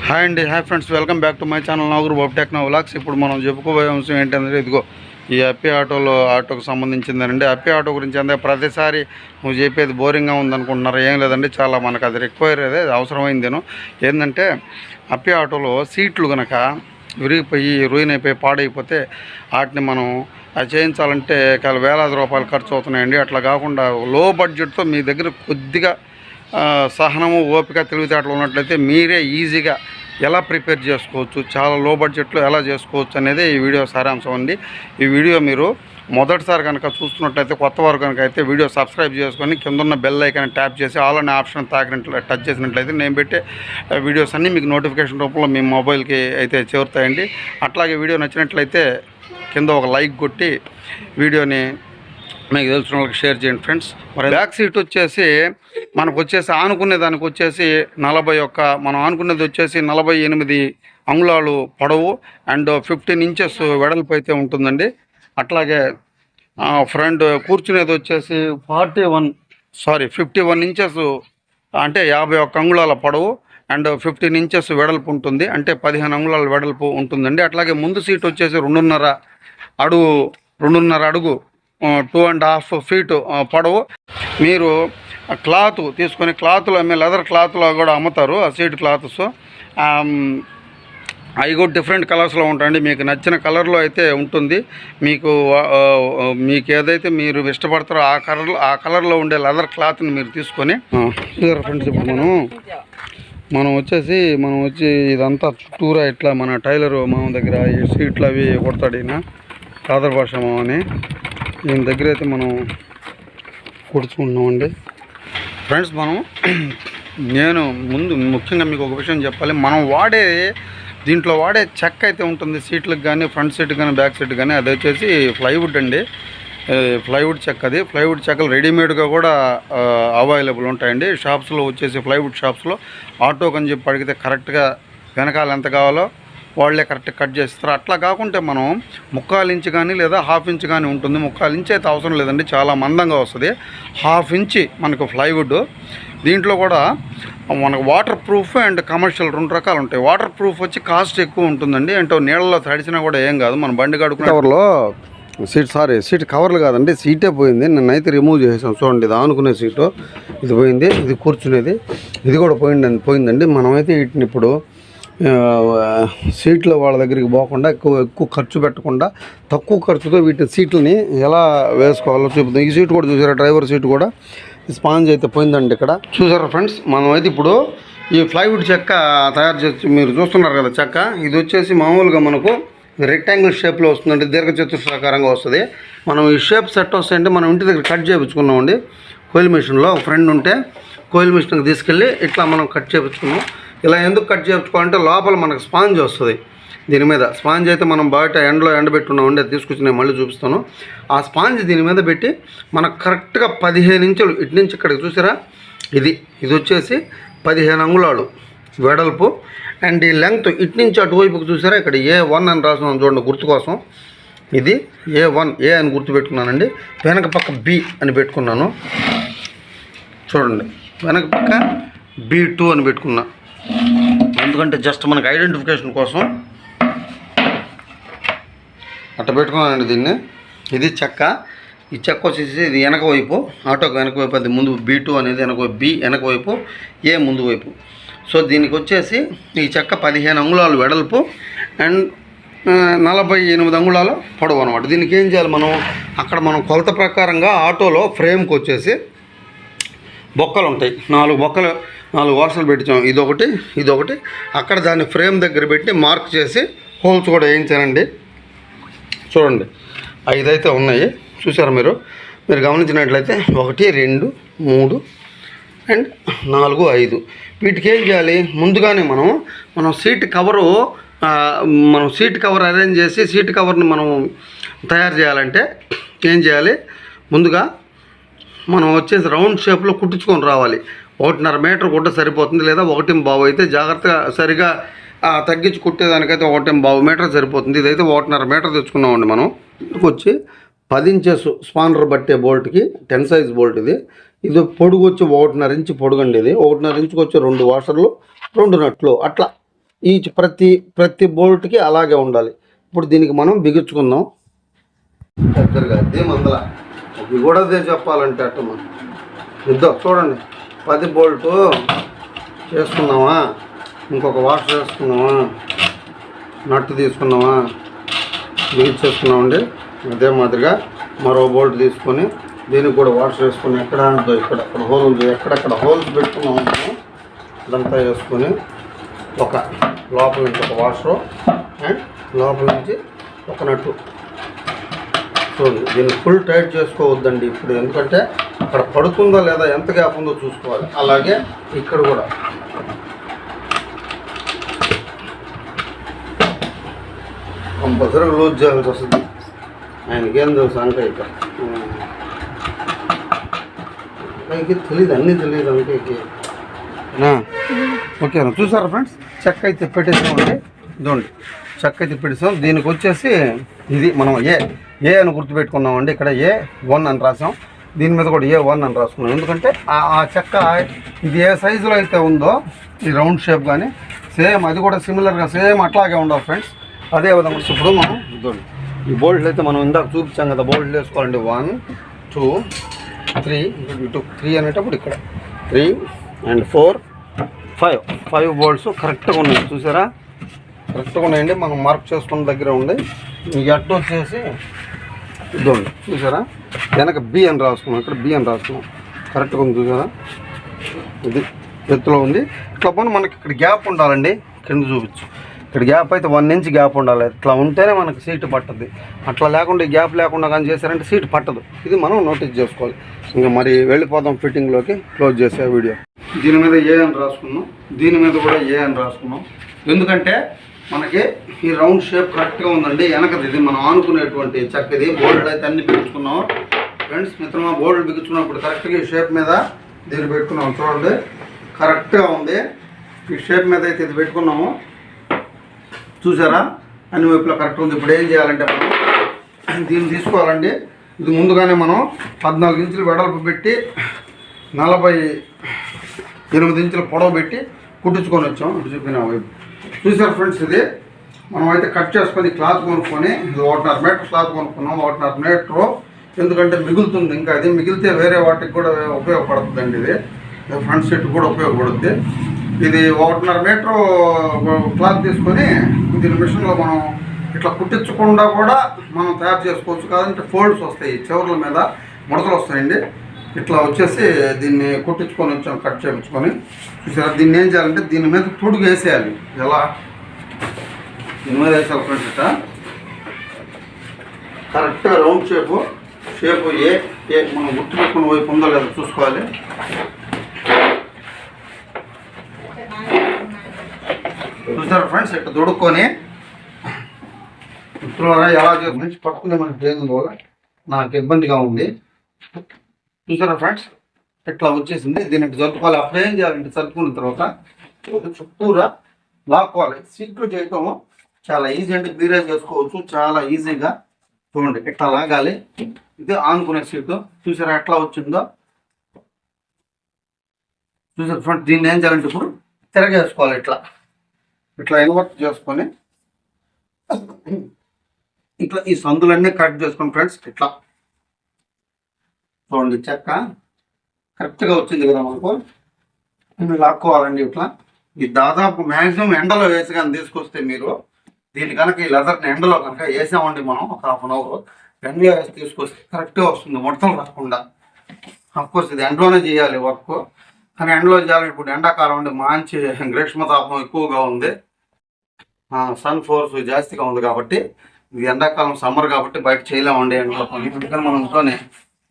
Hi అండి, hi friends, welcome back to my channel Naguru Babu techno vlogs. ఇప్పుడు మనం చెప్పుకోబోయే అంశం ఏంటంటే ఇదిగో ఈ అప్పి ఆటోకు సంబంధించిందండి. అప్పి ఆటో గురించి అంటే ప్రతిసారి నువ్వు చెప్పేది బోరింగ్గా ఉందనుకుంటున్నారు. ఏం లేదండి, చాలా మనకు అది రిక్వైర్ అదే అవసరమైందేను. ఏంటంటే అప్పి ఆటోలో సీట్లు కనుక విరిగిపోయి రూయిన్ అయిపోయి పాడైపోతే వాటిని మనం అది చేయించాలంటే వేలాది రూపాయలు ఖర్చు అవుతున్నాయండి. అట్లా కాకుండా లో బడ్జెట్తో మీ దగ్గర కొద్దిగా సహనము, ఓపిక, తెలివితేటలు ఉన్నట్లయితే మీరే ఈజీగా ఎలా ప్రిపేర్ చేసుకోవచ్చు, చాలా లో బడ్జెట్లో ఎలా చేసుకోవచ్చు అనేది ఈ వీడియో సారాంశం అండి. ఈ వీడియో మీరు మొదటిసారి కనుక చూస్తున్నట్లయితే, కొత్త వారు కనుక అయితే వీడియో సబ్స్క్రైబ్ చేసుకొని కింద ఉన్న బెల్ ఐకాన్ ట్యాప్ చేసి ఆల్ అనే ఆప్షన్ టచ్ చేసినట్లయితే నేను పెట్టే వీడియోస్ అన్నీ మీకు నోటిఫికేషన్ రూపంలో మీ మొబైల్కి అయితే చేరుతాయండి. అట్లాగే వీడియో నచ్చినట్లయితే కింద ఒక లైక్ కొట్టి వీడియోని మీకు తెలిసిన వాళ్ళకి షేర్ చేయండి ఫ్రెండ్స్. మరి బ్యాక్ సీట్ వచ్చేసి మనకు వచ్చేసి ఆనుకునే దానికి వచ్చేసి 41, మనం ఆనుకునేది వచ్చేసి 48 అంగుళాలు పొడవు అండ్ 15 ఇంచెస్ వెడల్పు అయితే ఉంటుందండి. అట్లాగే ఫ్రంట్ కూర్చునేది వచ్చేసి 51 ఇంచెస్ అంటే 51 అంగుళాల పొడవు అండ్ 15 ఇంచెస్ వెడల్పు ఉంటుంది, అంటే 15 అంగుళాల వెడల్పు ఉంటుందండి. అట్లాగే ముందు సీట్ వచ్చేసి 2.5 అడుగు 2.5 ఫీట్ పొడవు. మీరు క్లాత్ తీసుకొని క్లాత్లో లెదర్ క్లాత్లో కూడా అమ్ముతారు ఆ సీట్ క్లాత్స్. అవి కూడా డిఫరెంట్ కలర్స్లో ఉంటాయండి. మీకు నచ్చిన కలర్లో అయితే ఉంటుంది. మీకు ఏదైతే మీరు ఇష్టపడతారో ఆ కలర్లో ఉండే లెదర్ క్లాత్ని మీరు తీసుకొని ఫ్రెండ్స్. ఇప్పుడు మనం వచ్చి ఇదంతా చుట్టూరా ఇట్లా మన టైలర్ మామ దగ్గర ఈ సీట్లు అవి కొడతాడు ఈయన, కాదర్ భాష మామని. ఈయన దగ్గర అయితే మనం కూర్చుకుంటున్నామండి ఫ్రెండ్స్. నేను ముఖ్యంగా మీకు ఒక విషయం చెప్పాలి. మనం దీంట్లో వాడే చెక్క అయితే ఉంటుంది సీట్లకు కానీ, ఫ్రంట్ సీట్ కానీ, బ్యాక్ సీట్ కానీ. అది వచ్చేసి ప్లైవుడ్ అండి, ప్లైవుడ్ చెక్క. అది ప్లైవుడ్ చెక్కలు రెడీమేడ్గా కూడా అవైలబుల్ ఉంటాయండి షాప్స్లో. వచ్చేసి ప్లైవుడ్ షాప్స్లో ఆటోకి అని చెప్పి అడిగితే కరెక్ట్గా వెనకాల ఎంత కావాలో వాళ్ళే కరెక్ట్గా కట్ చేస్తారు. అట్లా కాకుంటే మనం 1/4 ఇంచ్ కానీ లేదా 1/2 ఇంచ్ కానీ ఉంటుంది. 1/4 ఇంచ్ అయితే అవసరం లేదండి, చాలా మందంగా వస్తుంది. 1/2 ఇంచ్ మనకు ప్లైవుడ్. దీంట్లో కూడా మనకు వాటర్ ప్రూఫ్ అండ్ కమర్షియల్ 2 రకాలు ఉంటాయి. వాటర్ ప్రూఫ్ వచ్చి కాస్ట్ ఎక్కువ ఉంటుందండి, అంటే నీళ్ళలో తడిచినా కూడా ఏం కాదు. మన బండి కడుక్కునే కవర్లో సీట్ కవర్లు కాదండి, సీటే పోయింది. నేనైతే రిమూవ్ చేసాం చూడండి. ఇది ఆనుకునే సీటు ఇది పోయింది, ఇది కూర్చునేది ఇది కూడా పోయిందండి. మనమైతే వీటిని ఇప్పుడు సీట్లో వాళ్ళ దగ్గరికి పోకుండా ఎక్కువ ఖర్చు పెట్టకుండా తక్కువ ఖర్చుతో వీటి సీట్లని ఎలా వేసుకోవాలో చూపుతాం. ఈ సీట్ కూడా చూసారా, డ్రైవర్ సీట్ కూడా స్పాంజ్ అయితే పోయిందండి ఇక్కడ. చూసారా ఫ్రెండ్స్, మనమైతే ఇప్పుడు ఈ ప్లైవుడ్ చెక్క తయారు చేసి మీరు చూస్తున్నారు కదా చెక్క. ఇది వచ్చేసి మామూలుగా మనకు రెక్టాంగిల్ షేప్లో వస్తుందండి, దీర్ఘచతుష్రాకారంగా వస్తుంది. మనం ఈ షేప్ సెట్ వస్తాయంటే మనం ఇంటి దగ్గర కట్ చేయించుకున్నామండి కోయిల్ మిషన్లో. ఫ్రెండ్ ఉంటే కోయిల్ మిషన్కి తీసుకెళ్ళి ఇట్లా మనం కట్ చేయించుకున్నాం. ఇలా ఎందుకు కట్ చేయించుకోవాలంటే లోపల మనకు స్పాంజ్ వస్తుంది. దీని మీద స్పాంజ్ అయితే మనం బయట ఎండలో ఎండబెట్టున్నామండి, అది తీసుకొచ్చి నేను మళ్ళీ చూపిస్తాను. ఆ స్పాంజ్ దీని మీద పెట్టి మనకు కరెక్ట్గా 15 ఇంచులు ఇటు నుంచి ఇక్కడికి చూసారా, ఇది వచ్చేసి 15 అంగుళాలు వెడల్పు. అండ్ ఈ లెంగ్త్ ఇటు నుంచి అటువైపుకి చూసారా, ఇక్కడ A1 అని రాస్తున్నాను చూడండి గుర్తు కోసం. ఇది A1 అని గుర్తు పెట్టుకున్నానండి. వెనక పక్క B అని పెట్టుకున్నాను చూడండి. వెనక పక్క B2 అని పెట్టుకున్నా, ఎందుకంటే జస్ట్ మనకు ఐడెంటిఫికేషన్ కోసం అట్లా పెట్టుకున్నానండి దీన్ని. ఇది చెక్క. ఈ చెక్క వచ్చేసి ఇది వెనక వైపు, ఆటోకి వెనక వైపు. అది ముందు B2 అనేది వెనక వైపు, B వెనక వైపు, A ముందు వైపు. సో దీనికి వచ్చేసి ఈ చెక్క 15 అంగుళాలు వెడల్పు అండ్ 48 అంగుళాల పొడవు అనమాట. దీనికి ఏం చేయాలి మనం కొలత ప్రకారంగా ఆటోలో ఫ్రేమ్కి వచ్చేసి బొక్కలు ఉంటాయి, 4 వరుసలు పెట్టించాం. ఇదొకటి అక్కడ దాన్ని ఫ్రేమ్ దగ్గర పెట్టి మార్క్ చేసి హోల్స్ కూడా వేయించానండి. చూడండి 5 అయితే ఉన్నాయి చూసారా మీరు గమనించినట్లయితే 1, 2, 3 అండ్ 4, 5. వీటికి ఏం చేయాలి, ముందుగానే మనం సీట్ కవర్ అరేంజ్ చేసి సీట్ కవర్ని మనం తయారు చేయాలంటే ఏం చేయాలి, ముందుగా మనం వచ్చేసి రౌండ్ షేప్లో కుట్టించుకొని రావాలి. 1.5 మీటర్ కుట్ట సరిపోతుంది, లేదా 1.5 అయితే జాగ్రత్తగా సరిగా తగ్గించి కుట్టేదానికైతే 1.5 మీటర్ సరిపోతుంది. ఇదైతే 1.5 మీటర్ తెచ్చుకున్నామండి మనం. వచ్చి 10 ఇంచెస్ స్పానర్ పట్టే బోల్ట్కి 10 సైజ్ బోల్ట్ ఇది పొడుగు వచ్చి 1.5 ఇంచు పొడుగండి. ఇది 1.5 ఇంచుకి వచ్చి 2 వాషర్లు 2 నట్లు అట్లా ఈచ్ ప్రతి బోల్ట్కి అలాగే ఉండాలి. ఇప్పుడు దీనికి మనం బిగించుకుందాం దగ్గరగా. అదే మందల ఇది కూడా అదే చెప్పాలంటే అట్ట మనం ఇద్దాం. చూడండి 10 బోల్టు చేసుకున్నామా, ఇంకొక వాష్ చేసుకున్నామా, నట్టు తీసుకున్నామా, బిగించేసుకున్నామండి. అదే మాదిరిగా మరో బోల్ట్ తీసుకొని దీనికి కూడా వాష్ చేసుకొని ఇక్కడ హోల్ ఉంది, ఎక్కడెక్కడ హోల్స్ పెట్టుకున్నాము అదంతా వేసుకొని ఒక లోపల నుంచి ఒక వాషరు అండ్ లోపల నుంచి ఒక నట్టు. చూడండి, దీన్ని ఫుల్ టైట్ చేసుకోవద్దండి ఇప్పుడు, ఎందుకంటే అక్కడ పడుతుందా లేదా ఎంత గ్యాప్ ఉందో చూసుకోవాలి. అలాగే ఇక్కడ కూడా కంపల్సరీగా లూజ్ చేయాల్సి వస్తుంది. ఆయనకేం తెలుసు అంకయ్యకి తెలియదు, అన్నీ తెలియదు అంకయ్యకి. ఓకేనా? చూసారా ఫ్రెండ్స్, చెక్క అయితే పెట్టేసామండి. ఇదండి చెక్క అయితే పెట్టేసాం. దీనికి వచ్చేసి ఇది మనం ఏ అని గుర్తుపెట్టుకున్నామండి. ఇక్కడ A1 అని రాసాం, దీని మీద కూడా A1 అని రాసుకున్నాం. ఎందుకంటే ఆ చెక్క ఇది ఏ సైజులో అయితే ఉందో ఈ రౌండ్ షేప్ కానీ సేమ్ అది కూడా సిమిలర్గా సేమ్ అట్లాగే ఉండాలి ఫ్రెండ్స్. అదే విధంగా ఇప్పుడు మనం ఇదండి ఈ బోల్ట్లు అయితే మనం ఇందాక చూపించాం కదా, బోల్ట్లు వేసుకోవాలండి. 1 2 3 ఇటు 3 అనేటప్పుడు ఇక్కడ 3 and 4 5 బోల్ట్స్ కరెక్ట్గా ఉన్నాయి. చూసారా, కరెక్ట్గా ఉన్నాయండి. మనం మార్క్ చేసుకున్న దగ్గర ఉంది. మీకు అడ్డు వచ్చేసి ఇదండి చూసారా, వెనక B అని రాసుకున్నాం, ఇక్కడ B అని రాసుకున్నాం. కరెక్ట్గా ఉంది చూసారా, ఇది ఎత్తులో ఉంది. ఇట్లా పోనీ మనకి ఇక్కడ గ్యాప్ ఉండాలండి. కింద చూపించు, ఇక్కడ గ్యాప్ అయితే 1 ఇంచ్ గ్యాప్ ఉండాలి. ఇట్లా ఉంటేనే మనకు సీటు పట్టద్ది. అట్లా లేకుండా గ్యాప్ లేకుండా కానీ చేశారంటే సీటు పట్టదు. ఇది మనం నోటీస్ చేసుకోవాలి. ఇంకా మరి వెళ్ళిపోదాం ఫిట్టింగ్లోకి. క్లోజ్ చేసే వీడియో. దీని మీద A అని రాసుకున్నాం, దీని మీద కూడా A అని రాసుకున్నాం. ఎందుకంటే మనకి ఈ రౌండ్ షేప్ కరెక్ట్గా ఉందండి. వెనకది ఇది మనం ఆనుకునేటువంటి చక్కది. బోల్డ్ అయితే అన్ని బిగించుకున్నాం ఫ్రెండ్స్. మిత్రమా బోల్డ్ బిగించుకున్నప్పుడు కరెక్ట్గా ఈ షేప్ మీద దీన్ని పెట్టుకున్నాం. చూడండి కరెక్ట్గా ఉంది. ఈ షేప్ మీద అయితే ఇది పెట్టుకున్నాము. చూసారా, అన్ని వైపులా కరెక్ట్ ఉంది. ఇప్పుడు ఏం చేయాలంటే మనం దీన్ని తీసుకోవాలండి. ఇది ముందుగానే మనం 14 ఇంచులు వెడల్పు పెట్టి 48 ఇంచుల పొడవు పెట్టి కుట్టించుకొని వచ్చాం. ఇటు చెప్పిన వైపు చూసారు ఫ్రెండ్స్. ఇది మనం అయితే కట్ చేసుకొని క్లాత్ కొనుక్కొని ఇది 1.5 మీటర్ క్లాత్ కొనుక్కున్నాం. 1.5 మీటరు ఎందుకంటే మిగులుతుంది. ఇంకా అది మిగిలితే వేరే వాటికి కూడా ఉపయోగపడుతుందండి. ఇది ఫ్రంట్ సెట్ కూడా ఉపయోగపడుద్ది. ఇది 1.5 మీటరు క్లాత్ తీసుకొని దీని మిషన్లో మనం ఇట్లా కుట్టించకుండా కూడా మనం తయారు చేసుకోవచ్చు. కాదంటే ఫోల్డ్స్ వస్తాయి, చివర్ల మీద ముడతలు వస్తాయండి. ఇట్లా వచ్చేసి దీన్ని కుట్టించుకొని వచ్చాం, కట్ చేయించుకొని. చూసారా, దీన్ని ఏం చేయాలంటే దీని మీద తొడుగు వేసేయాలి. ఎలా దీని మీద వేసేయాలి ఫ్రెండ్స్. ఇట్లా కరెక్ట్గా రౌండ్ షేపు ఏ మనం గుర్తుపెట్టుకున్న వైపు ఉందో లేదో చూసుకోవాలి. చూసారా ఫ్రెండ్స్, ఇట్లా దొడుక్కొని ఎలా చేసి పట్టుకునే మనకి ట్రైన్ వల్ల నాకు ఇబ్బందిగా ఉంది. చూసారా ఫ్రెండ్స్, ఇట్లా వచ్చేసింది. దీనికి జరుపుకోవాలి. అప్పుడు ఏం చేయాలంటే సర్దుకున్న తర్వాత చుట్టూరా లాక్కోవాలి. సీట్లు చేయటం చాలా ఈజీ అండి, మీరే చేసుకోవచ్చు చాలా ఈజీగా. చూడండి ఇట్లా లాగాలి. ఇది ఆనుకునే సీటు. చూసారా ఎట్లా వచ్చిందో. చూసారు ఫ్రెండ్స్, దీన్ని ఏం చేయాలంటే ఇప్పుడు తిరగేసుకోవాలి. ఇట్లా ఇన్వర్ట్ చేసుకొని ఇట్లా ఈ సందులన్నీ కరెక్ట్ చేసుకోండి ఫ్రెండ్స్. ఇట్లా చూడండి, చెక్క కరెక్ట్గా వచ్చింది కదా మనకు. లాక్కోవాలండి ఇట్లా. ఇది దాదాపు మ్యాక్సిమం ఎండలో వేసి కానీ తీసుకొస్తే మీరు దీని కనుక ఈ లెదర్ని ఎండలో కనుక వేసామండి మనం ఒక 1/2 అవర్ ఎండలో వేసి తీసుకొస్తే కరెక్ట్గా వస్తుంది, ముడతలు రాకుండా. అఫ్కోర్స్ ఇది ఎండలోనే చేయాలి వర్క్, కానీ ఎండలో చేయాలి. ఇప్పుడు ఎండాకాలం అండి, మంచి గ్రీష్మతాపం ఎక్కువగా ఉంది, సన్ ఫోర్స్ జాస్తిగా ఉంది కాబట్టి ఇది ఎండాకాలం సమ్మర్ కాబట్టి బయట చేయలేమండి ఎండలో పని. అందుకని మనం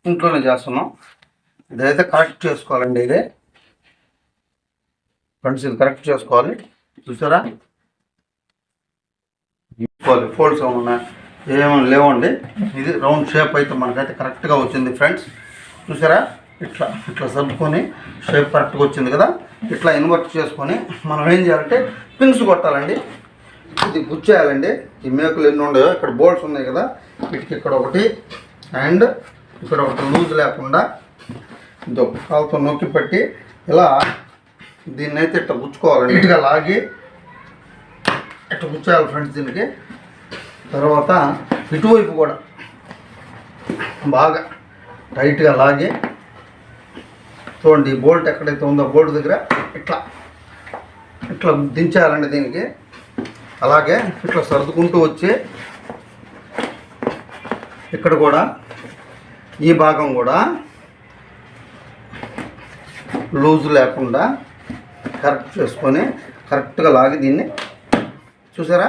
ఇంట్లోనే చేస్తున్నాం. ఇదైతే కరెక్ట్ చేసుకోవాలండి. ఇదే ఫ్రెండ్స్, ఇది కరెక్ట్ చేసుకోవాలి. చూసారా, ఫోల్డ్స్ ఏమన్నా ఏమైనా లేవండి. ఇది రౌండ్ షేప్ అయితే మనకైతే కరెక్ట్గా వచ్చింది ఫ్రెండ్స్. చూసారా, ఇట్లా సర్దుకొని షేప్ కరెక్ట్గా వచ్చింది కదా. ఇట్లా ఇన్వర్ట్ చేసుకొని మనం ఏం చేయాలంటే పిన్స్ కొట్టాలండి. ఇది గుచ్చేయాలండి. ఈ మేకులు ఎన్ని ఉన్నాయో ఇక్కడ బోల్ట్స్ ఉన్నాయి కదా, వీటికి ఇక్కడ ఒకటి అండ్ ఇక్కడ ఒకటి లూజ్ లేకుండా ఇదో కాలుతో నొక్కి పెట్టి ఇలా దీన్ని అయితే ఇట్లా గుచ్చుకోవాలండి. నీట్గా లాగి ఇట్లా కూర్చోవాలి ఫ్రెండ్స్ దీనికి. తర్వాత ఇటువైపు కూడా బాగా టైట్గా లాగి చూడండి. బోల్ట్ ఎక్కడైతే ఉందో బోల్ట్ దగ్గర ఇట్లా ఇట్లా దించాలండి దీనికి. అలాగే ఇట్లా సర్దుకుంటూ వచ్చి ఇక్కడ కూడా ఈ భాగం కూడా లూజ్ లేకుండా కరెక్ట్ చేసుకొని కరెక్ట్గా లాగి దీన్ని చూసారా.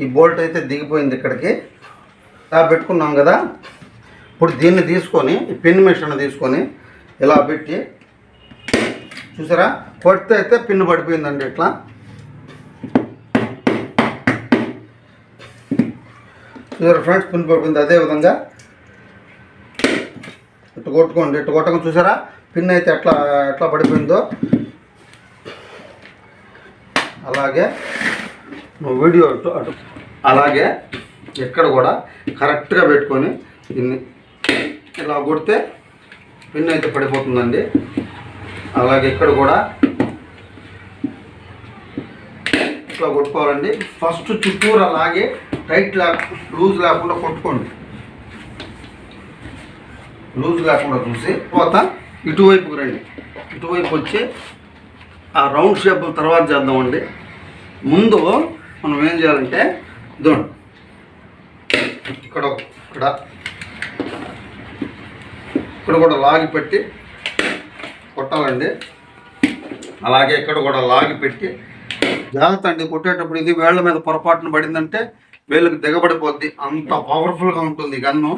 ఈ బోల్ట్ అయితే దిగిపోయింది ఇక్కడికి. ఇలా పెట్టుకున్నాం కదా. ఇప్పుడు దీన్ని తీసుకొని ఈ పిన్ మిషన్ తీసుకొని ఇలా పెట్టి చూసారా, కొడితే అయితే పిన్ పడిపోయిందండి. ఇట్లా చూసారా ఫ్రెండ్స్, పిన్ పడిపోయింది. అదేవిధంగా ఇటు కొట్టుకోండి. ఇటు కొట్టకుండా చూసారా పిన్ అయితే ఎట్లా ఎట్లా పడిపోయిందో. అలాగే నువ్వు వీడియో అటు అలాగే ఎక్కడ కూడా కరెక్ట్గా పెట్టుకొని దీన్ని ఇలా కొడితే పిన్ అయితే పడిపోతుందండి. అలాగే ఇక్కడ కూడా ఇట్లా కొట్టుకోవాలండి. ఫస్ట్ చుట్టూరు అలాగే టైట్ లూజ్ లేకుండా కొట్టుకోండి. లూజ్ లేకుండా చూసి తర్వాత ఇటువైపుకి రండి. ఇటువైపు వచ్చి ఆ రౌండ్ షేప్ తర్వాత చేద్దామండి. ముందు మనం ఏం చేయాలంటే ఇదండి ఇక్కడ ఇక్కడ ఇక్కడ కూడా లాగి పెట్టి కొట్టాలండి. అలాగే ఇక్కడ కూడా లాగి పెట్టి జాగ్రత్త అండి. కొట్టేటప్పుడు ఇది వేళ్ళ మీద పొరపాటున పడిందంటే వేళ్ళకి దిగబడిపోద్ది. అంత పవర్ఫుల్గా ఉంటుంది గన్ను.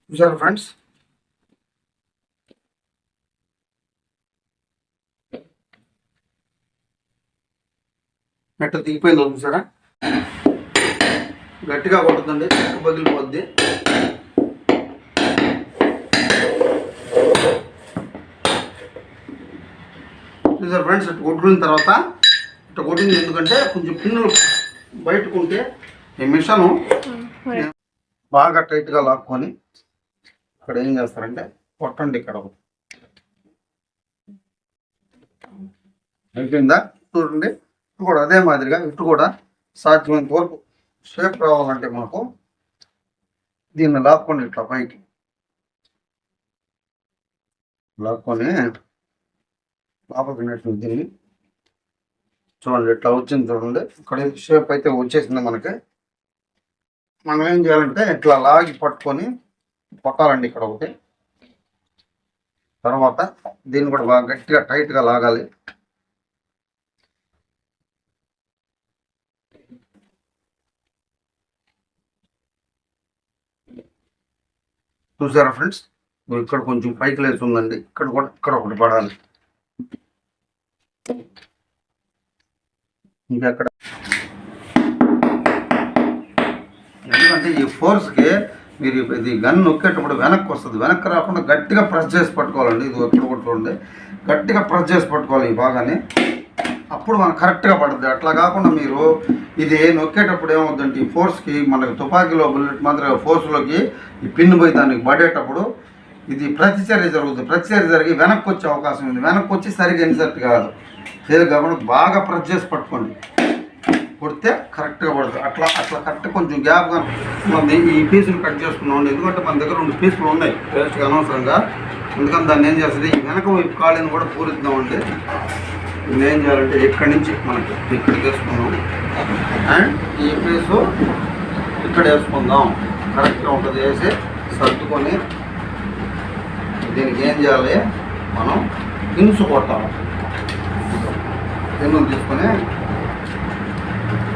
చూసారా ఫ్రెండ్స్, ఎట్ట దిగిపోయిందో చూసారా. గట్టిగా కొడుతుంది, పగిలిపోద్ది. చూసారు ఫ్రెండ్స్, ఇట్లా కొట్టుకున్న తర్వాత ఇట్లా కొట్టింది. ఎందుకంటే కొంచెం పిన్నులు బయటకుంటే ఈ మిషను బాగా టైట్గా లాక్కొని ఇక్కడ ఏం చేస్తారంటే కొట్టండి. ఇక్కడ అయిపోయిందా చూడండి. ఇటు కూడా అదే మాదిరిగా ఇటు కూడా సాధ్యమైనంత వరకు షేప్ రావాలంటే మనకు దీన్ని లాక్కొని ఇట్లా పైకి లాక్కొని లోపలికి నెట్టింది. దీన్ని చూడండి ఇట్లా వచ్చింది. చూడండి ఇక్కడ షేప్ అయితే వచ్చేసింది మనకి. మనం ఏం చేయాలంటే ఇట్లా లాగి పట్టుకొని కొట్టాలండి ఇక్కడ ఒకటి. తర్వాత దీన్ని కూడా బాగా గట్టిగా టైట్గా లాగాలి. చూసారా ఫ్రెండ్స్, ఇక్కడ కొంచెం పైకి లేచి ఉందండి. ఇక్కడ కూడా ఇక్కడ ఒకటి పడాలి. ఇంకా అక్కడ ఎందుకంటే ఈ ఫోర్స్కి మీరు ఇది గన్ నొక్కేటప్పుడు వెనక్కి వస్తుంది. వెనక్కి రాకుండా గట్టిగా ప్రెస్ చేసి పట్టుకోవాలండి. ఇది ఎక్కడ కూడా చూడండి, గట్టిగా ప్రెస్ చేసి పట్టుకోవాలి ఈ భాగాన్ని. అప్పుడు మనకు కరెక్ట్గా పడుతుంది. అట్లా కాకుండా మీరు ఇది నొక్కేటప్పుడు ఏమవుతుందంటే ఈ ఫోర్స్కి మనకు తుపాకీలో బుల్లెట్ మాత్రం ఫోర్స్లోకి ఈ పిన్ పోయి దానికి పడేటప్పుడు ఇది ప్రతిచర్య జరుగుతుంది. ప్రతిచర్య జరిగి వెనక్కి వచ్చే అవకాశం ఉంది. వెనక్కి వచ్చి సరిగ్గా ఇన్సర్ట్ కాదు. సరిగ్గా కాకుండా బాగా ప్రెస్ చేసి పట్టుకోండి. కొడితే కరెక్ట్గా పడుతుంది. అట్లా అట్లా కరెక్ట్ కొంచెం గ్యాప్గా మనం ఈ పీసులు కట్ చేసుకున్నాం. ఎందుకంటే మన దగ్గర 2 పీసులు ఉన్నాయి వేస్ట్గా అనవసరంగా. అందుకని దాన్ని ఏం చేస్తుంది, ఈ వెనక వైపు ఖాళీని కూడా పూరిద్దామండి. దీన్ని ఏం చేయాలంటే ఇక్కడి నుంచి మనకి ఇక్కడ వేసుకుందాం అండ్ ఈ పీసు ఇక్కడ వేసుకుందాం. కరెక్ట్గా ఉంటుంది. వేసి సర్దుకొని దీనికి ఏం చేయాలి, మనం పిన్స్ కొట్టాలి. పిన్నులు తీసుకొని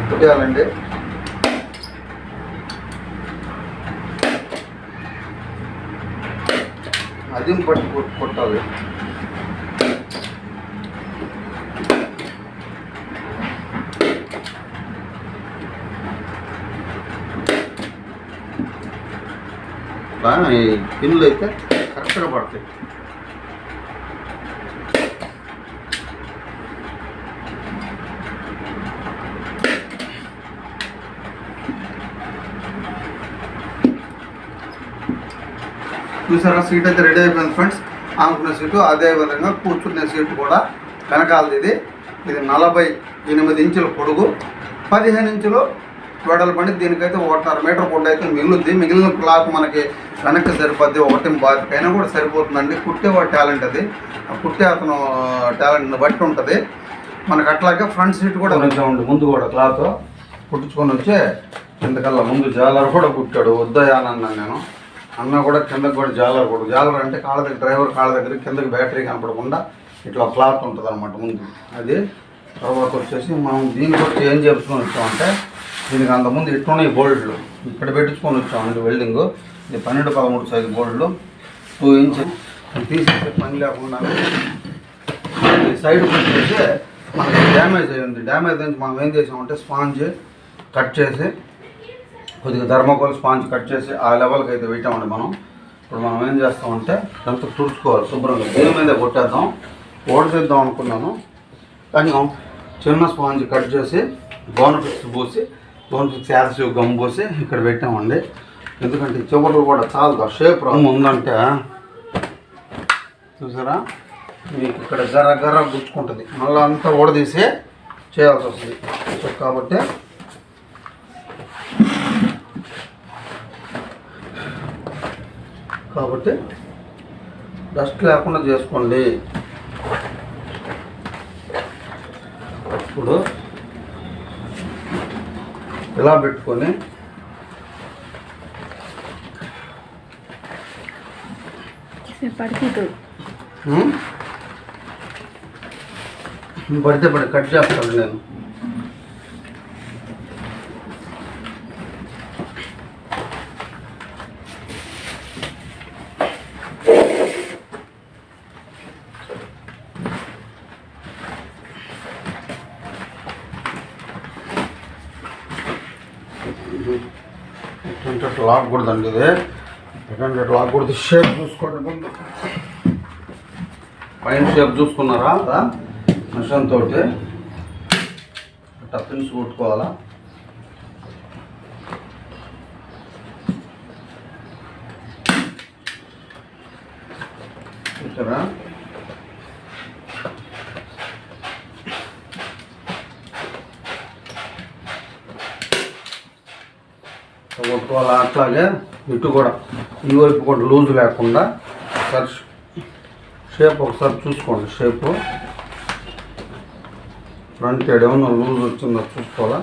కొట్టేయాలండి. అది పట్టి కొట్టాలి. ఈ పిన్నులు అయితే కరెక్ట్గా పడతాయి. చూసారా, సీట్ అయితే రెడీ అయిపోయింది ఫ్రెండ్స్. ఆనుకునే సీటు, అదే విధంగా కూర్చునే సీటు కూడా వెనకాలది. ఇది ఇది 48 ఇంచుల పొడుగు, 15 ఇంచులు వెడల్పండి. దీనికైతే 1.5 మీటర్ పొడవు అయితే మిగులుద్ది. మిగిలిన క్లాత్ మనకి వెనక్కి సరిపోద్ది, ఒకటి బాతికైనా కూడా సరిపోతుందండి. కుట్టేవాడు టాలెంట్ అది, కుట్టే అతను టాలెంట్ని బట్టి ఉంటుంది మనకు. అట్లాగే ఫ్రంట్ సీట్ కూడా ఉంచామండి. ముందు కూడా క్లాత్ కుట్టించుకొని వచ్చే కిందకల్లా ముందు జాలర్ కూడా కుట్టాడు. వద్దయానన్నాను నేను, అన్న కూడా కిందకి కూడా జాలర్ కూడా. జాలర్ అంటే కాళ్ళ దగ్గర, డ్రైవర్ కాళ్ళ దగ్గర కిందకి బ్యాటరీ కనపడకుండా ఇట్లా క్లాత్ ఉంటుంది అనమాట ముందు అది. తర్వాత వచ్చేసి మనం దీనికి వచ్చి ఏం చేసుకొని వచ్చామంటే, దీనికి అంతకుముందు ఇట్టున్నాయి బోల్ట్లు, ఇక్కడ పెట్టించుకొని వచ్చామండి వెల్డింగ్. ఇది 12-13 సైజు బోల్ట్లు, 2 ఇంచ్ తీసేసే పని లేకుండా. ఈ సైడ్ వచ్చేసి మనకి డ్యామేజ్ అయ్యింది. డ్యామేజ్ నుంచి మనం ఏం చేసామంటే స్పాంజ్ కట్ చేసి, కొద్దిగా థర్మోకోల్ స్పాంజ్ కట్ చేసి ఆ లెవెల్కి అయితే పెట్టామండి మనం. ఇప్పుడు మనం ఏం చేస్తామంటే అంత తుడుచుకోవాలి శుభ్రంగా. దేని మీద కొట్టేద్దాం, ఓడిసేద్దాం అనుకున్నాను, కానీ చిన్న స్పాంజ్ కట్ చేసి బోన్ఫిక్స్ పోసి, బోన్ఫిక్స్ యాసివ్ గమ్ పోసి ఇక్కడ పెట్టామండి. ఎందుకంటే చివరి కూడా చాలా షేప్ ఉందంటే చూసారా, మీకు ఇక్కడ గర్ర గర్ర గుచ్చుకుంటుంది. మళ్ళీ అంతా ఓడదీసి చేయాల్సి వస్తుంది. సో కాబట్టి డస్ట్ లేకుండా చేసుకోండి. ఇప్పుడు ఇలా పెట్టుకొని పడితే పడి కట్ చేస్తాను నేను. లాక్ కూడదండి ఇది, ఎటువంటి లాక్ కూడదు. షేప్ చూసుకోండి, ముందు పైన షేప్ చూసుకున్నారా మిషన్ తోటి టప్పిన్స్ కొట్టుకోవాలా. చూసారా, కొట్టుకోవాలి. అట్లాగే ఇటు కూడా ఈ వైపు కూడా లూజ్ లేకుండా ఒకసారి షేప్ ఒకసారి చూసుకోండి. షేపు ఫ్రంట్ సైడ్ ఏమన్నా లూజ్ వచ్చిందో చూసుకోవాలా.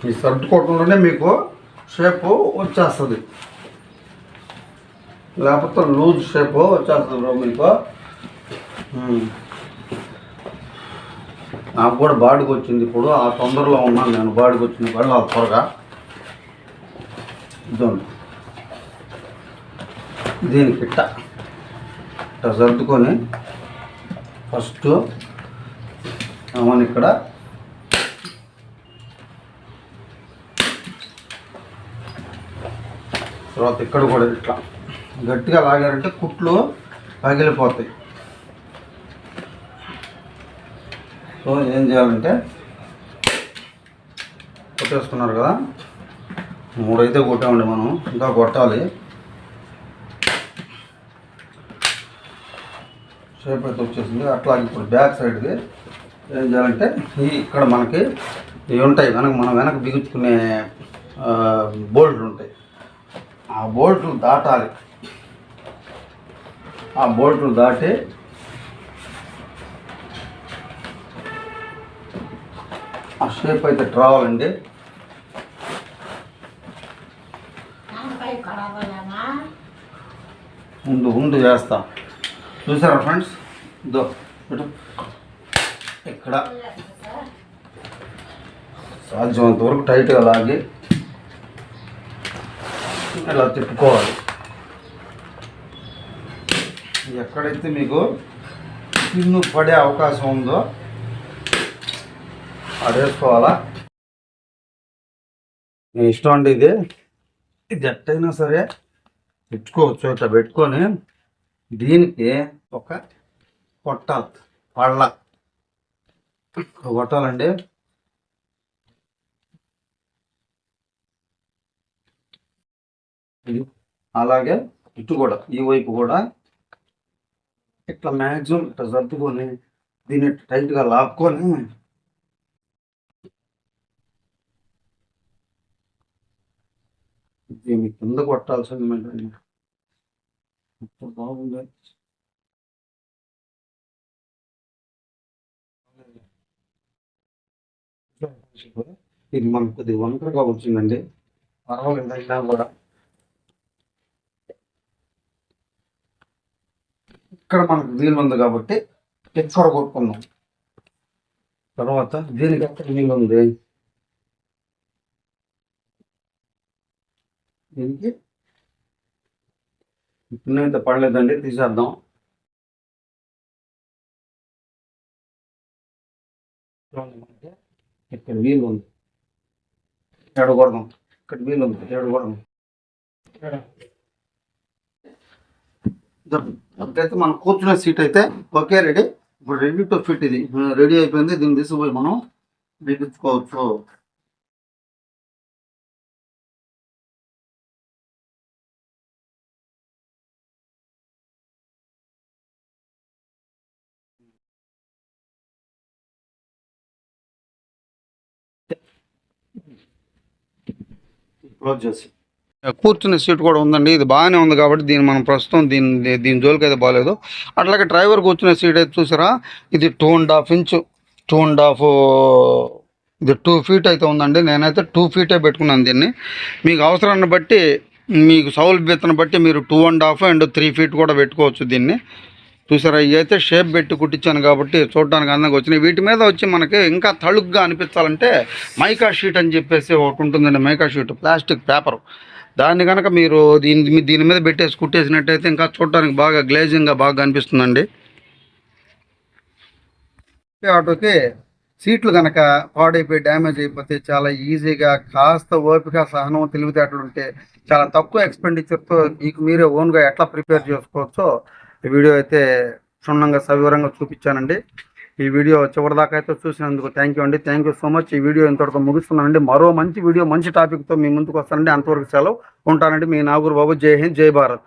ఈ సర్దుకోవటంలోనే మీకు షేపు వచ్చేస్తుంది, లేకపోతే లూజ్ షేపు వచ్చేస్తుంది మీకు. నాకు కూడా బాడికి వచ్చింది ఇప్పుడు, ఆ తొందరలో ఉన్నాను నేను. బాడికి వచ్చింది వెళ్ళాలి త్వరగా. దీనికి ఇట్ట సర్దుకొని ఫస్ట్ మనం ఇక్కడ తర్వాత ఇక్కడ కూడా ఇట్లా గట్టిగా లాగారంటే కుట్లు పగిలిపోతాయి. సో ఏం చేయాలంటే కొట్టేసుకున్నారు కదా, 3 అయితే కొట్టామండి మనం, ఇంకా కొట్టాలి. షేప్ అయితే వచ్చేసింది. అట్లాగే ఇప్పుడు బ్యాక్ సైడ్ది ఏం చేయాలంటే ఇక్కడ మనకి ఇవి ఉంటాయి, మనం వెనక బిగుచుకునే బోల్ట్లు ఉంటాయి. ఆ బోల్ట్లు దాటాలి. ఆ బోల్ట్లు దాటి ఆ షేప్ అయితే రావాలండి. ముందు చేస్తా. చూసారా ఫ్రెండ్స్, ఇదో ఇక్కడ సాధ్యమంత వరకు టైట్గా లాగి ఇలా తిప్పుకోవాలి. ఎక్కడైతే మీకు పిన్ను పడే అవకాశం ఉందో అది వేసుకోవాలా. మీ ఇష్టం అండి. ఇది ఎట్టయినా సరే పెట్టుకోవచ్చు. ఇట్లా పెట్టుకొని దీనికి ఒక కొట్టాలి, కొట్టాలండి. అలాగే ఇటు కూడా ఈ వైపు కూడా ఇట్లా మ్యాక్సిమం ఇట్లా సర్దుకొని దీన్ని టైట్గా లాక్కొని దీన్ని కింద కొట్టాల్సింది. బాగుంది. ఇది మనకు కొద్దిగా వంకరగా వచ్చిందండి, పర్వాలేదు అయినా కూడా. ఇక్కడ మనకు వీలు ఉంది కాబట్టి ఎక్కడ కొట్టుకున్నాం. తర్వాత దీనికి ఎక్కడ వీలు ఉంది, దీనికి ఇప్పుడైతే పడలేదండి, తీసేద్దాం. ఇక్కడ వీలు ఉంది, ఎడగొడదాం. ఇక్కడ వీలు ఉంది, ఎడగొడదాం. అయితే మనం కూర్చునే సీట్ అయితే ఓకే రెడీ. ఇప్పుడు రెడీ టు ఫిట్. ఇది రెడీ అయిపోయింది. దీన్ని తీసుకుపోయి మనం బిగించుకోవచ్చు. క్లోజ్ చేసి కూర్చునే సీట్ కూడా ఉందండి. ఇది బాగానే ఉంది కాబట్టి దీన్ని మనం ప్రస్తుతం దీని జోలికి అయితే బాగాలేదు. అట్లాగే డ్రైవర్ కూర్చునే సీట్ అయితే చూసారా, ఇది 2.5 ఇంచు 2.5 ఇది 2 ఫీట్ అయితే ఉందండి. నేనైతే 2 ఫీటే పెట్టుకున్నాను దీన్ని. మీకు అవసరాన్ని బట్టి, మీకు సౌలభ్యతను బట్టి మీరు 2.5 అండ్ 3 ఫీట్ కూడా పెట్టుకోవచ్చు దీన్ని. చూసారా, ఇవి అయితే షేప్ పెట్టి కుట్టించాను కాబట్టి చూడడానికి అందంగా వచ్చినాయి. వీటి మీద వచ్చి మనకి ఇంకా తళుగ్గా అనిపించాలంటే మైకా షీట్ అని చెప్పేసి ఒకటి ఉంటుందండి. Mica sheet plastic paper. దాన్ని కనుక మీరు దీని మీద పెట్టేసి కుట్టేసినట్టయితే ఇంకా చూడటానికి బాగా గ్లేజింగ్గా బాగా అనిపిస్తుందండి. ఆటోకి సీట్లు కనుక పాడైపోయి డ్యామేజ్ అయిపోతే చాలా ఈజీగా, కాస్త ఓపిక సహనం తెలివితేటలు ఉంటే చాలా తక్కువ ఎక్స్పెండిచర్తో మీకు మీరే ఓన్గా ఎట్లా ప్రిపేర్ చేసుకోవచ్చో ఈ వీడియో అయితే క్షుణ్ణంగా సవివరంగా చూపించానండి. ఈ వీడియో చివరిదాకా అయితే చూసినందుకు థ్యాంక్ యూ అండి. Thank you so much. ఈ వీడియో ఇంతవరకు ముగిస్తున్నానండి. మరో మంచి వీడియో మంచి టాపిక్తో మీ ముందుకు వస్తానండి. అంతవరకు సెలవు. ఉంటానండి. మీ నాగూర్ బాబు. జై హింద్, జై భారత్.